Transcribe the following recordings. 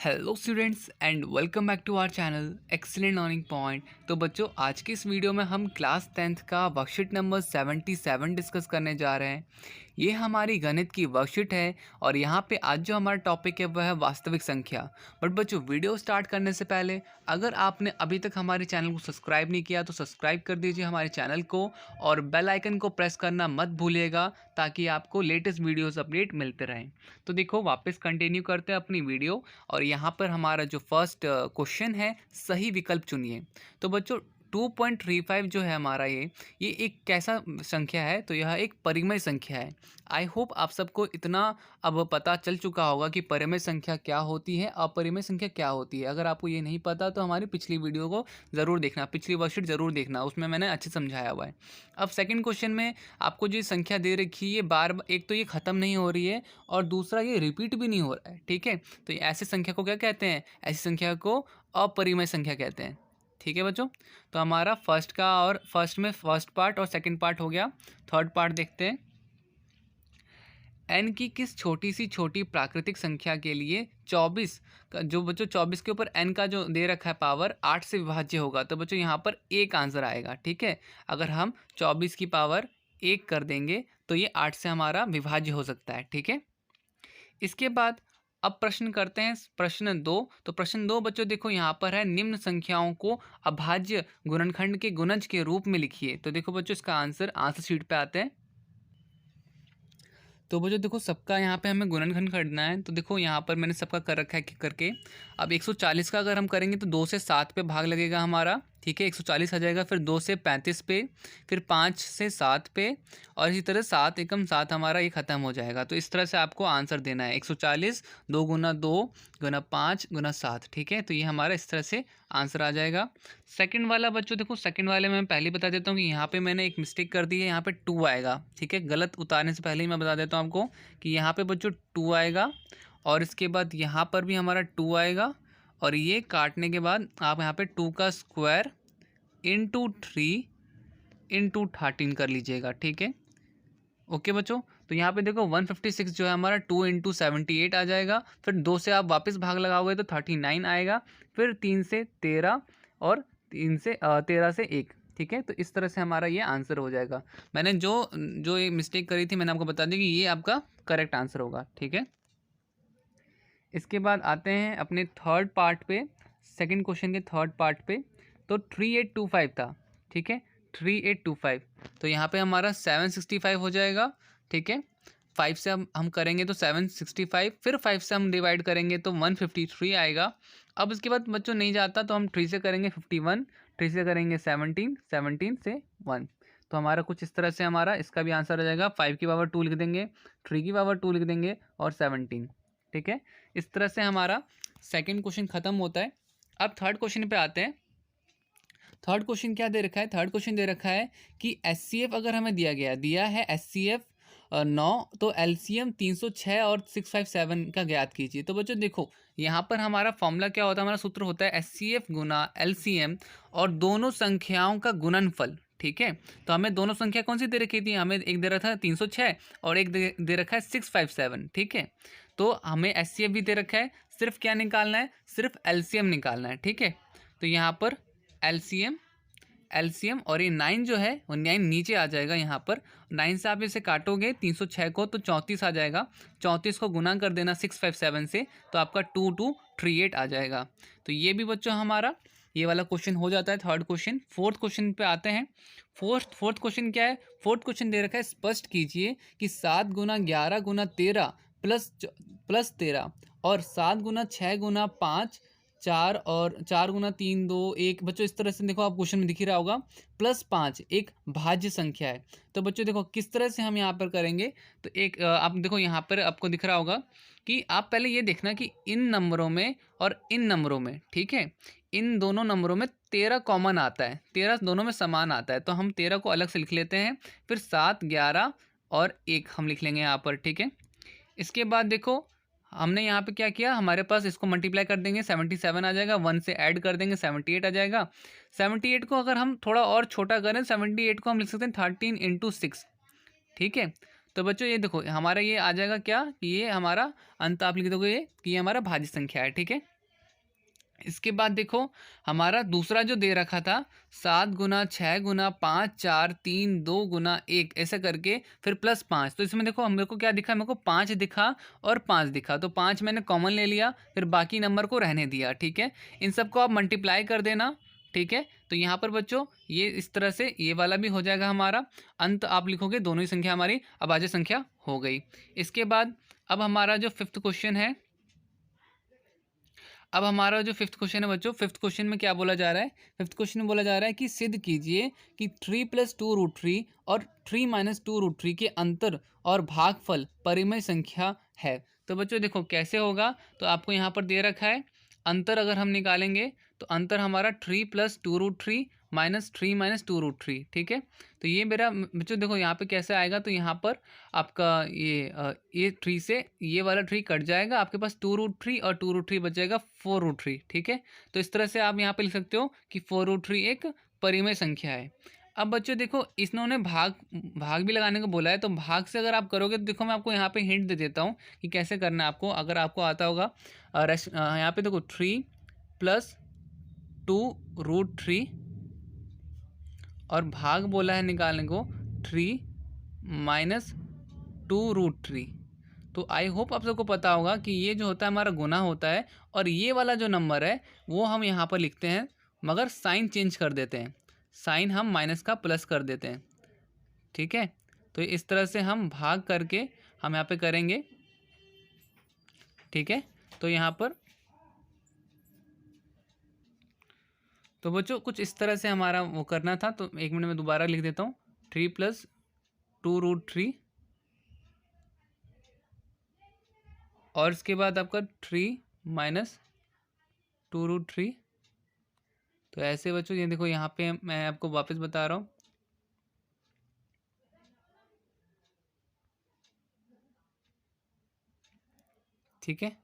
Hello students and welcome back to our channel excellent learning point. तो बच्चों, आज की इस वीडियो में हम क्लास 10th का वर्कशीट नंबर 77 डिस्कस करने जा रहे हैं। ये हमारी गणित की वर्कशीट है और यहाँ पे आज जो हमारा टॉपिक है वह है वास्तविक संख्या। बट बच्चों, वीडियो स्टार्ट करने से पहले अगर आपने अभी तक हमारे चैनल को सब्सक्राइब नहीं किया तो सब्सक्राइब कर दीजिए हमारे चैनल को और बेल आइकन को प्रेस करना मत भूलिएगा ताकि आपको लेटेस्ट वीडियोज़ अपडेट मिलते रहें। तो देखो, वापस कंटिन्यू करते हैं अपनी वीडियो और यहाँ पर हमारा जो फर्स्ट क्वेश्चन है, सही विकल्प चुनिए। तो बच्चों, 2.35 जो है हमारा ये एक कैसा संख्या है? तो यह एक परिमेय संख्या है। आई होप आप सबको इतना अब पता चल चुका होगा कि परिमेय संख्या क्या होती है, अपरिमेय संख्या क्या होती है। अगर आपको ये नहीं पता तो हमारी पिछली वीडियो को ज़रूर देखना, पिछली वर्कशीट ज़रूर देखना, उसमें मैंने अच्छे समझाया हुआ है। अब सेकंड क्वेश्चन में आपको जो संख्या दे रखी है, ये बार एक तो ये ख़त्म नहीं हो रही है और दूसरा ये रिपीट भी नहीं हो रहा है। ठीक है, तो ऐसी संख्या को क्या कहते हैं? ऐसी संख्या को अपरिमेय संख्या कहते हैं। ठीक है बच्चों, तो हमारा फर्स्ट का और फर्स्ट में फर्स्ट पार्ट और सेकंड पार्ट हो गया। थर्ड पार्ट देखते हैं। n की किस छोटी सी छोटी प्राकृतिक संख्या के लिए 24 का जो बच्चों 24 के ऊपर n का जो दे रखा है पावर 8 से विभाज्य होगा। तो बच्चों यहाँ पर एक आंसर आएगा। ठीक है, अगर हम 24 की पावर 1 कर देंगे तो ये 8 से हमारा विभाज्य हो सकता है। ठीक है, इसके बाद अब प्रश्न करते हैं प्रश्न 2। तो प्रश्न 2 बच्चों देखो, यहाँ पर है निम्न संख्याओं को अभाज्य गुणनखंड के गुणज के रूप में लिखिए। तो देखो बच्चों, इसका आंसर शीट पे आते हैं। तो बच्चों देखो, सबका यहाँ पे हमें गुणनखंड करना है। तो देखो यहाँ पर मैंने सबका कर रखा है करके। अब 140 का अगर हम करेंगे तो 2 से 7 पे भाग लगेगा हमारा। ठीक है, 140 आ जाएगा, फिर 2 से 35 पे, फिर 5 से 7 पे और इसी तरह 7 एकम 7 हमारा ये ख़त्म हो जाएगा। तो इस तरह से आपको आंसर देना है 140 2 गुना 2 गुना 5 गुना 7। ठीक है, तो ये हमारा इस तरह से आंसर आ जाएगा। सेकंड वाला बच्चों देखो, सेकंड वाले में मैं पहले बता देता हूँ कि यहाँ पे मैंने एक मिस्टेक कर दी है, यहाँ पे 2 आएगा। ठीक है, गलत उतारने से पहले ही मैं बता देता हूँ आपको कि यहाँ पे बच्चों 2 आएगा और इसके बाद यहाँ पर भी हमारा 2 आएगा और ये काटने के बाद आप यहाँ पे 2 का स्क्वायर इंटू 3 इंटू 13 कर लीजिएगा। ठीक है, ओके बच्चों। तो यहाँ पे देखो 156 जो है हमारा 2 इंटू 78 आ जाएगा, फिर 2 से आप वापस भाग लगाओगे तो 39 आएगा, फिर 3 से 13 और 13 से 1। ठीक है, तो इस तरह से हमारा ये आंसर हो जाएगा। मैंने जो जो ये मिस्टेक करी थी मैंने आपको बता दी कि ये आपका करेक्ट आंसर होगा। ठीक है, इसके बाद आते हैं अपने थर्ड पार्ट पे, सेकंड क्वेश्चन के थर्ड पार्ट पे। तो 3825 था। ठीक है, 3825, तो यहाँ पे हमारा 765 हो जाएगा। ठीक है, 5 से हम करेंगे तो 765, फिर 5 से हम डिवाइड करेंगे तो 153 आएगा। अब इसके बाद बच्चों नहीं जाता तो हम 3 से करेंगे 51, 3 से करेंगे 17, 17 से 1। तो हमारा कुछ इस तरह से हमारा इसका भी आंसर आ जाएगा। 5 की पावर 2 लिख देंगे, 3 की पावर 2 लिख देंगे और 17। ठीक है, इस तरह से हमारा सेकंड क्वेश्चन खत्म होता है। अब थर्ड क्वेश्चन पे आते हैं। थर्ड क्वेश्चन क्या दे रखा है? थर्ड क्वेश्चन दे रखा है कि एचसीएफ अगर हमें दिया है एचसीएफ 9, तो एलसीएम 306 और 657 का ज्ञात कीजिए। तो बच्चों देखो, यहाँ पर हमारा फॉर्मूला क्या होता है? हमारा सूत्र होता है एचसीएफ गुना एलसीएम और दोनों संख्याओं का गुणनफल। ठीक है, तो हमें दोनों संख्या कौन सी दे रखी थी? हमें एक दे रखा था 306 और एक दे रखा है 657। ठीक है, तो हमें एचसीएफ भी दे रखा है, सिर्फ क्या निकालना है? सिर्फ एलसीएम निकालना है। ठीक है, तो यहाँ पर एलसीएम और ये 9 जो है वो 9 नीचे आ जाएगा। यहाँ पर 9 से आप इसे काटोगे 306 को तो 34 आ जाएगा। 34 को गुना कर देना 657 से तो आपका 2238 आ जाएगा। तो ये भी बच्चों हमारा ये वाला क्वेश्चन हो जाता है थर्ड क्वेश्चन। फोर्थ क्वेश्चन पे आते हैं। फोर्थ क्वेश्चन क्या है? फोर्थ क्वेश्चन दे रखा है, स्पष्ट कीजिए कि 7 गुना 11 गुना 13 प्लस 13 और 7 गुना 6 गुना 5 4 और 4 गुना 3 2 1। बच्चों इस तरह से देखो, आप क्वेश्चन में दिख ही रहा होगा, +5 एक भाज्य संख्या है। तो बच्चों देखो किस तरह से हम यहाँ पर करेंगे। तो एक आप देखो यहाँ पर आपको दिख रहा होगा कि आप पहले ये देखना कि इन नंबरों में और इन नंबरों में, ठीक है, इन दोनों नंबरों में 13 कॉमन आता है, 13 दोनों में समान आता है। तो हम 13 को अलग से लिख लेते हैं, फिर 7 11 और 1 हम लिख लेंगे यहाँ पर। ठीक है, इसके बाद देखो हमने यहाँ पे क्या किया, हमारे पास इसको मल्टीप्लाई कर देंगे 77 आ जाएगा, 1 से ऐड कर देंगे 78 आ जाएगा। 78 को अगर हम थोड़ा और छोटा करें, 78 को हम लिख सकते हैं 13 इंटू 6। ठीक है, तो बच्चों ये देखो हमारा ये आ जाएगा क्या कि ये हमारा अंत आप लिख दोगे ये कि ये हमारा भाज्य संख्या है। ठीक है, इसके बाद देखो हमारा दूसरा जो दे रखा था 7 गुना 6 गुना 5 4 3 2 गुना 1 ऐसा करके फिर +5, तो इसमें देखो मेरे को क्या दिखा, मेरे को 5 दिखा और 5 दिखा, तो 5 मैंने कॉमन ले लिया, फिर बाकी नंबर को रहने दिया। ठीक है, इन सबको आप मल्टीप्लाई कर देना। ठीक है, तो यहाँ पर बच्चों ये इस तरह से ये वाला भी हो जाएगा हमारा। अंत आप लिखोगे दोनों ही संख्या हमारी अभाज्य संख्या हो गई। इसके बाद अब हमारा जो फिफ्थ क्वेश्चन है, अब हमारा जो फिफ्थ क्वेश्चन है बच्चों, फिफ्थ क्वेश्चन में क्या बोला जा रहा है, फिफ्थ क्वेश्चन में बोला जा रहा है कि सिद्ध कीजिए कि 3 + 2√3 और 3 - 2√3 के अंतर और भागफल परिमेय संख्या है। तो बच्चों देखो कैसे होगा, तो आपको यहाँ पर दे रखा है अंतर, अगर हम निकालेंगे तो अंतर हमारा 3 + 2√3 -3 - 2√3। ठीक है, तो ये मेरा बच्चों देखो यहाँ पे कैसे आएगा, तो यहाँ पर आपका ये 3 से ये वाला 3 कट जाएगा, आपके पास 2√3 और 2√3 बच जाएगा 4√3। ठीक है, तो इस तरह से आप यहाँ पे लिख सकते हो कि 4√3 एक परिमेय संख्या है। अब बच्चों देखो इन्होंने भाग भाग भी लगाने को बोला है, तो भाग से अगर आप करोगे तो देखो मैं आपको यहाँ पे हिंट दे देता हूँ कि कैसे करना है आपको, अगर आपको आता होगा। यहाँ पे देखो 3 + 2√3 और भाग बोला है निकालने को 3 - 2√3। तो आई होप आप सबको पता होगा कि ये जो होता है हमारा गुना होता है, और ये वाला जो नंबर है वो हम यहाँ पर लिखते हैं, मगर साइन चेंज कर देते हैं, साइन हम माइनस का प्लस कर देते हैं। ठीक है, तो इस तरह से हम भाग करके हम यहाँ पे करेंगे। ठीक है, तो यहाँ पर तो बच्चों कुछ इस तरह से हमारा वो करना था, तो 1 मिनट में दोबारा लिख देता हूँ। 3 + 2√3 और इसके बाद आपका 3 - 2√3। तो ऐसे बच्चों ये देखो यहाँ पे मैं आपको वापस बता रहा हूँ। ठीक है,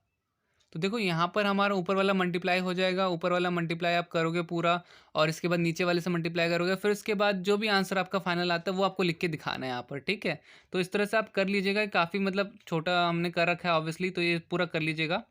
तो देखो यहाँ पर हमारा ऊपर वाला मल्टीप्लाई हो जाएगा, ऊपर वाला मल्टीप्लाई आप करोगे पूरा, और इसके बाद नीचे वाले से मल्टीप्लाई करोगे, फिर इसके बाद जो भी आंसर आपका फाइनल आता है वो आपको लिख के दिखाना है यहाँ पर। ठीक है, तो इस तरह से आप कर लीजिएगा, काफ़ी मतलब छोटा हमने कर रखा है ऑब्वियसली, तो ये पूरा कर लीजिएगा।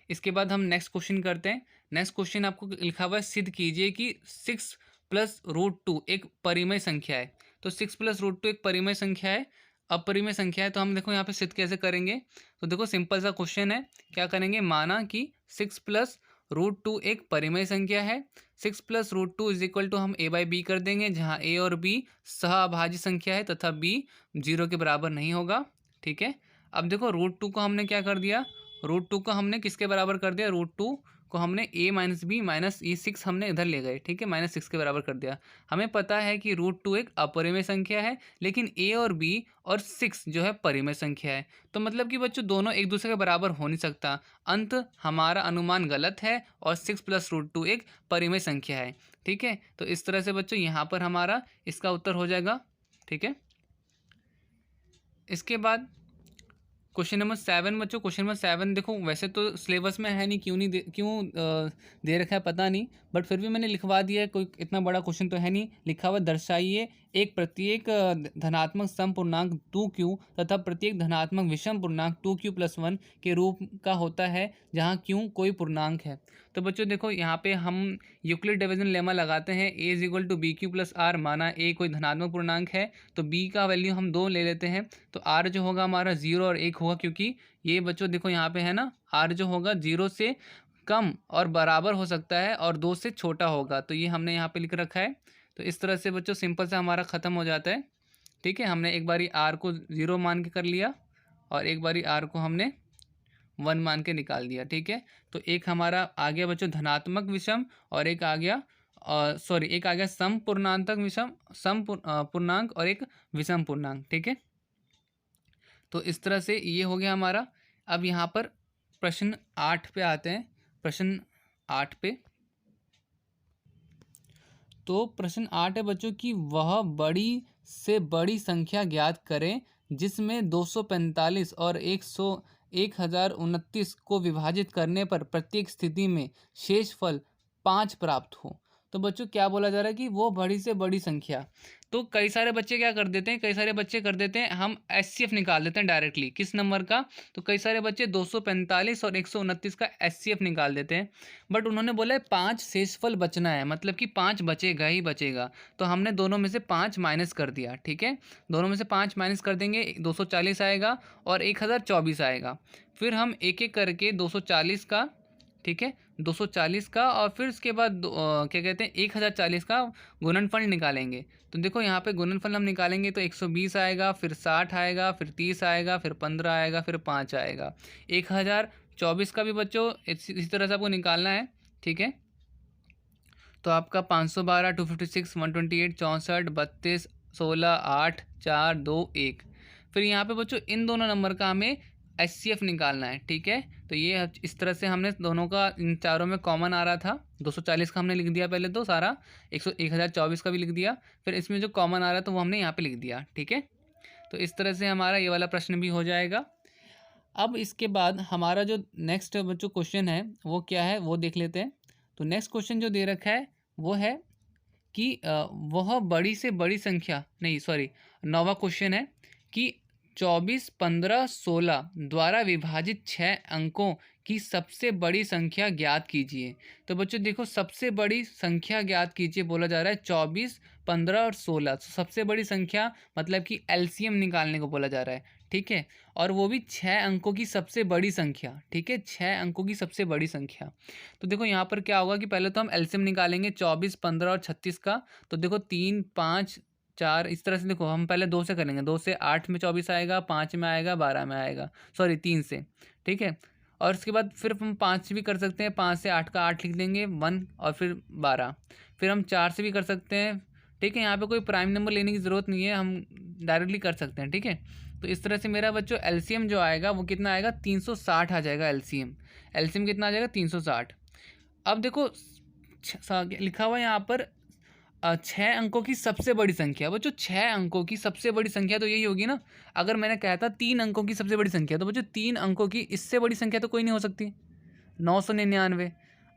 इसके बाद हम नेक्स्ट क्वेश्चन करते हैं। नेक्स्ट क्वेश्चन आपको लिखा हुआ है सिद्ध कीजिए कि 6 + √2 एक परिमेय संख्या है। तो 6 + √2 एक परिमेय संख्या है, अपरिमेय संख्या है, तो हम देखो यहाँ पे सिद्ध कैसे करेंगे। तो देखो सिंपल सा क्वेश्चन है, क्या करेंगे, माना कि 6 + √2 एक परिमेय संख्या है। 6 + √2 = हम a/b कर देंगे, जहाँ a और b सहअभाज्य संख्या है तथा b 0 के बराबर नहीं होगा। ठीक है, अब देखो √2 को हमने क्या कर दिया, √2 को हमने किसके बराबर कर दिया, √2 को हमने a - b ये 6 हमने इधर ले गए। ठीक है, -6 के बराबर कर दिया। हमें पता है कि √2 एक अपरिमेय संख्या है, लेकिन a और b और 6 जो है परिमेय संख्या है, तो मतलब कि बच्चों दोनों एक दूसरे के बराबर हो नहीं सकता। अंत हमारा अनुमान गलत है और 6 + √2 एक परिमेय संख्या है। ठीक है, तो इस तरह से बच्चों यहाँ पर हमारा इसका उत्तर हो जाएगा। ठीक है, इसके बाद क्वेश्चन नंबर 7 बच्चों, क्वेश्चन नंबर 7 देखो वैसे तो सिलेबस में है नहीं, दे रखा है पता नहीं, बट फिर भी मैंने लिखवा दिया है, कोई इतना बड़ा क्वेश्चन तो है नहीं। लिखा हुआ दर्शाइए एक प्रत्येक धनात्मक सम पूर्णांक 2q तथा प्रत्येक धनात्मक विषम पूर्णांक 2q + 1 के रूप का होता है, जहाँ q कोई पूर्णांक है। तो बच्चों देखो यहाँ पे हम यूक्लिड डिवीजन लेमा लगाते हैं, a = bq + r, माना a कोई धनात्मक पूर्णांक है तो b का वैल्यू हम 2 ले लेते हैं, तो r जो होगा हमारा 0 और 1 होगा, क्योंकि ये बच्चों देखो यहाँ पे है ना, r जो होगा 0 से कम और बराबर हो सकता है और 2 से छोटा होगा, तो ये हमने यहाँ पे लिख रखा है। तो इस तरह से बच्चों सिंपल से हमारा ख़त्म हो जाता है। ठीक है, हमने एक बारी r को 0 मान के कर लिया और एक बारी r को हमने 1 मान के निकाल दिया। ठीक है, तो एक हमारा आ गया बच्चों धनात्मक विषम, और एक आ गया एक आ गया सम पूर्णांक विषम, पूर्णांक, और एक विषम पूर्णांक। ठीक है, तो इस तरह से ये हो गया हमारा। अब यहाँ पर प्रश्न 8 पे आते हैं। प्रश्न 8 पे, तो प्रश्न 8 है बच्चों की वह बड़ी से बड़ी संख्या ज्ञात करें जिसमें 245 और 1029 को विभाजित करने पर प्रत्येक स्थिति में शेषफल 5 प्राप्त हो। तो बच्चों क्या बोला जा रहा है कि वो बड़ी से बड़ी संख्या, तो कई सारे बच्चे क्या कर देते हैं, कई सारे बच्चे कर देते हैं हम एचसीएफ निकाल देते हैं डायरेक्टली किस नंबर का। तो कई सारे बच्चे 245 और 129 का एचसीएफ निकाल देते हैं। बट उन्होंने बोला है 5 शेषफल बचना है, मतलब कि 5 बचेगा ही बचेगा। तो हमने दोनों में से 5 माइनस कर दिया, ठीक है। दोनों में से 5 माइनस कर देंगे, 240 आएगा और 1024 आएगा। फिर हम एक एक करके 240 का, ठीक है, 240 का और फिर उसके बाद क्या कहते हैं 1040 का गुणनफल निकालेंगे। तो देखो यहाँ पे गुणनफल हम निकालेंगे तो 120 आएगा, फिर 60 आएगा, फिर 30 आएगा, फिर 15 आएगा, फिर 5 आएगा। 1024 का भी बच्चों इसी तरह से आपको निकालना है, ठीक है। तो आपका 512, 256, 128, 64, 32, 16, 8, 4, 2, 1। फिर यहाँ पे बच्चों इन दोनों नंबर का हमें एचसीएफ निकालना है, ठीक है। तो ये इस तरह से हमने दोनों का, इन चारों में कॉमन आ रहा था 240 का हमने लिख दिया पहले तो सारा, 1024 का भी लिख दिया, फिर इसमें जो कॉमन आ रहा है तो वो हमने यहाँ पे लिख दिया, ठीक है। तो इस तरह से हमारा ये वाला प्रश्न भी हो जाएगा। अब इसके बाद हमारा जो नेक्स्ट बच्चों क्वेश्चन है वो क्या है वो देख लेते हैं। तो नेक्स्ट क्वेश्चन जो दे रखा है वो है कि वह बड़ी से बड़ी संख्या, नहीं सॉरी, 9वां क्वेश्चन है कि 24, 15, 16 द्वारा विभाजित 6 अंकों की सबसे बड़ी संख्या ज्ञात कीजिए। तो बच्चों देखो सबसे बड़ी संख्या ज्ञात कीजिए बोला जा रहा है 24, 15 और 16। तो सबसे बड़ी संख्या मतलब कि एलसीएम निकालने को बोला जा रहा है, ठीक है। और वो भी 6 अंकों की सबसे बड़ी संख्या, ठीक है, 6 अंकों की सबसे बड़ी संख्या। तो देखो यहाँ पर क्या होगा कि पहले तो हम एलसीएम निकालेंगे 24, 15 और 36 का। तो देखो 3, 5, 4 इस तरह से, देखो हम पहले 2 से करेंगे, 2 से 8 में 24 आएगा, 5 में आएगा, 12 में आएगा, सॉरी 3 से, ठीक है। और उसके बाद फिर हम 5 से भी कर सकते हैं, 5 से 8 का 8 लिख देंगे 1 और फिर 12। फिर हम 4 से भी कर सकते हैं, ठीक है। यहाँ पे कोई प्राइम नंबर लेने की ज़रूरत नहीं है, हम डायरेक्टली कर सकते हैं, ठीक है। तो इस तरह से मेरा बच्चों एलसीएम जो आएगा वो कितना आएगा, 360 आ जाएगा एलसीएम। एलसीएम कितना आ जाएगा, 360। अब देखो लिखा हुआ है यहाँ पर 6 अंकों की सबसे बड़ी संख्या। बच्चों 6 अंकों की सबसे बड़ी संख्या तो यही होगी ना। अगर मैंने कहा था 3 अंकों की सबसे बड़ी संख्या, तो बच्चों 3 अंकों की इससे बड़ी संख्या तो कोई नहीं हो सकती, 999।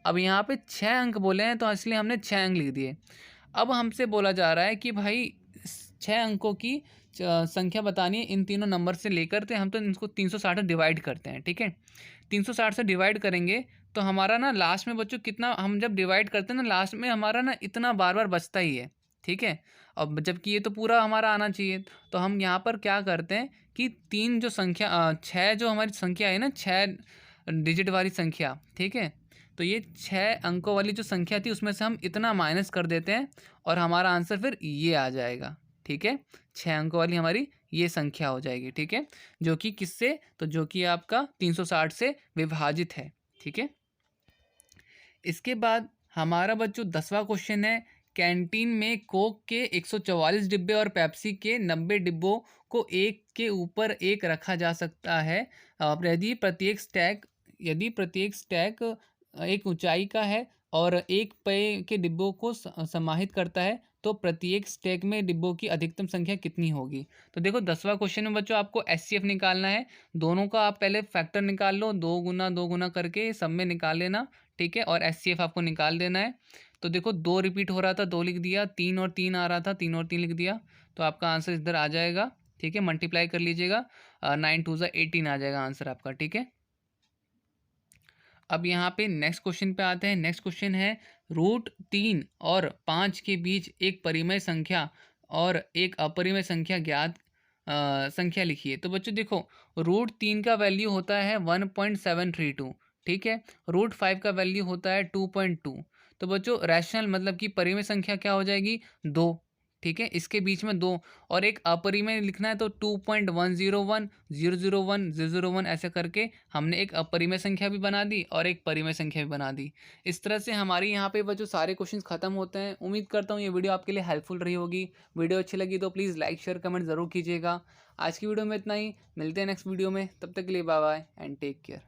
अब यहाँ पे 6 अंक बोले हैं तो इसलिए हमने 6 अंक लिख दिए। अब हमसे बोला जा रहा है कि भाई 6 अंकों की संख्या बतानी है इन तीनों नंबर से लेकर, तो हम तो इनको 360 डिवाइड करते हैं, ठीक है। 360 से डिवाइड करेंगे तो हमारा ना लास्ट में बच्चों कितना, हम जब डिवाइड करते हैं ना लास्ट में हमारा ना इतना बार बार बचता ही है, ठीक है। अब जबकि ये तो पूरा हमारा आना चाहिए, तो हम यहाँ पर क्या करते हैं कि 3 जो संख्या 6 जो हमारी संख्या है ना, 6 डिजिट वाली संख्या, ठीक है। तो ये 6 अंकों वाली जो संख्या थी उसमें से हम इतना माइनस कर देते हैं और हमारा आंसर फिर ये आ जाएगा, ठीक है। 6 अंकों वाली हमारी ये संख्या हो जाएगी, ठीक है। जो कि किससे, तो जो कि आपका 360 से विभाजित है, ठीक है। इसके बाद हमारा बच्चों 10वां क्वेश्चन है, कैंटीन में कोक के 144 डिब्बे और पेप्सी के 90 डिब्बों को एक के ऊपर एक रखा जा सकता है। यदि प्रत्येक स्टैक एक ऊंचाई का है और एक पे के डिब्बों को समाहित करता है, तो प्रत्येक स्टैक में डिब्बों की अधिकतम संख्या कितनी होगी। तो देखो 10वां क्वेश्चन में बच्चों आपको एचसीएफ निकालना है। दोनों का आप पहले फैक्टर निकाल लो, 2 गुना करके सब में निकाल लेना, ठीक है। और एचसीएफ आपको निकाल देना है। तो देखो 2 रिपीट हो रहा था, 2 लिख दिया, 3 और 3 आ रहा था, 3 और 3 लिख दिया। तो आपका आंसर इधर आ जाएगा, ठीक है। मल्टीप्लाई कर लीजिएगा, 9 2 18 आ जाएगा आंसर आपका, ठीक है। अब यहाँ पे नेक्स्ट क्वेश्चन पे आते हैं। नेक्स्ट क्वेश्चन है √3 और 5 के बीच एक परिमेय संख्या और एक अपरिमेय संख्या ज्ञात संख्या लिखिए। तो बच्चों देखो √3 का वैल्यू होता है 1.732, ठीक है। √5 का वैल्यू होता है 2.2। तो बच्चों रैशनल मतलब कि परिमेय संख्या क्या हो जाएगी, 2, ठीक है। इसके बीच में 2 और एक अपरिमेय लिखना है तो 2.101 001 001 ऐसे करके हमने एक अपरिमेय संख्या भी बना दी और एक परिमेय संख्या भी बना दी। इस तरह से हमारी यहाँ पे बच्चों सारे क्वेश्चंस खत्म होते हैं। उम्मीद करता हूँ ये वीडियो आपके लिए हेल्पफुल रही होगी। वीडियो अच्छी लगी तो प्लीज़ लाइक शेयर कमेंट ज़रूर कीजिएगा। आज की वीडियो में इतना ही, मिलते हैं नेक्स्ट वीडियो में, तब तक के लिए bye bye and take care.